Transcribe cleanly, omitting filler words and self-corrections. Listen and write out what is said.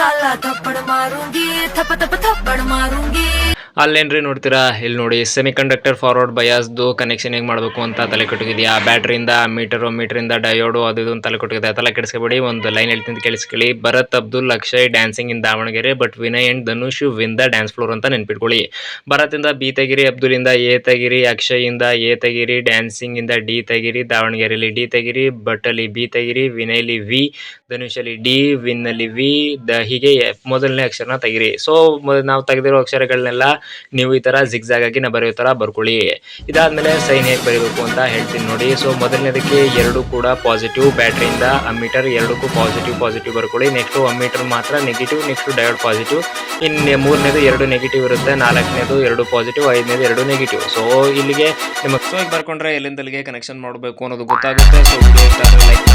साला थप्पड़ मारूंगी थप थप थप्पड़ मारूंगी. ಅಲ್ಲೇನ್ರಿ ನೋಡ್ತೀರಾ, ಇಲ್ಲಿ ನೋಡಿ ಸೆಮಿ ಕಂಡಕ್ಟರ್ ಫಾರ್ವರ್ಡ್ ಬಯಾಸ್ದು ಕನೆಕ್ಷನ್ ಹೇಗೆ ಮಾಡಬೇಕು ಅಂತ ತಲೆ ಕೆಟ್ಟೋಗಿದೆಯಾ. ಬ್ಯಾಟ್ರಿಯಿಂದ ಮೀಟರಿಂದ ಡಯೋಡು ಅದು ಇದು ಅಂತ ತಲೆ ಕೆಟ್ಟೋಗಿದೆ. ತಲೆ ಕೆಡಿಸ್ಕೊಬೇಡಿ, ಒಂದು ಲೈನ್ ಹೇಳ್ತೀನಿ ಕೇಳಿಸ್ಕೊಳ್ಳಿ. Bharat Abdul Akshay dancing in Davangere, but Vinay and Dhanush win the dance floor ಅಂತ ನೆನ್ಪಿಟ್ಕೊಳ್ಳಿ. ಭರತ್ ಇಂದ ಬಿ ತೆಗಿರಿ, ಅಬ್ದುಲ್ ಇಂದ ಎ ತೆಗಿರಿ, ಅಕ್ಷಯ್ ಇಂದ ಎ ತೆಗಿರಿ, ಡ್ಯಾನ್ಸಿಂಗ್ ಇಂದ ಡಿ ತೆಗಿರಿ, ದಾವಣಗೆರೆಯಲ್ಲಿ ಡಿ ತೆಗಿರಿ, ಬಟ್ ಅಲ್ಲಿ ಬಿ ತೆಗಿರಿ, ವಿನಯ್ಲಿ ವಿ, ಧನುಷ್ ಅಲ್ಲಿ ಡಿ, ವಿನ್ ಅಲ್ಲಿ ವಿ, ಹೀಗೆ ಮೊದಲನೇ ಅಕ್ಷರನ ತೆಗಿರಿ. ಸೊ ನಾವು ತೆಗೆದಿರೋ ಅಕ್ಷರಗಳನ್ನೆಲ್ಲ ನೀವು ಈ ತರ ಜಿಗ್ಜಾಗ್ ಆಗಿ ಬರೆಯೋ ತರ ಬರ್ಕೊಳ್ಳಿ. ಇದಾದ್ಮೇಲೆ ಸೈನ್ ಹೇಗೆ ಬರೀಬೇಕು ಅಂತ ಹೇಳ್ತೀನಿ ನೋಡಿ. ಸೊ ಮೊದಲನೇದಕ್ಕೆ ಎರಡು ಕೂಡ ಪಾಸಿಟಿವ್, ಬ್ಯಾಟ್ರಿಯಿಂದ ಅಮ್ಮೀಟರ್ ಎರಡಕ್ಕೂ ಪಾಸಿಟಿವ್ ಬರ್ಕೊಳ್ಳಿ. ನೆಕ್ಸ್ಟ್ ಅಮ್ಮೀಟರ್ ಮಾತ್ರ ನೆಗೆಟಿವ್, ನೆಕ್ಸ್ಟ್ ಡಯೋಡ್ ಪಾಸಿಟಿವ್, ಇನ್ನು ಮೂರನೇದು ಎರಡು ನೆಗೆಟಿವ್ ಇರುತ್ತೆ, ನಾಲ್ಕನೇದು ಎರಡು ಪಾಸಿಟಿವ್, ಐದನೇದು ಎರಡು ನೆಗೆಟಿವ್. ಸೊ ಇಲ್ಲಿಗೆ ನಿಮಗೆ ಬರ್ಕೊಂಡ್ರೆ ಎಲ್ಲಿಂದಲ್ಲಿಗೆ ಕನೆಕ್ಷನ್ ಮಾಡಬೇಕು ಅನ್ನೋದು ಗೊತ್ತಾಗುತ್ತೆ. ಸೊ ವಿಡಿಯೋ ಇಷ್ಟ ಆದರೆ ಲೈಕ್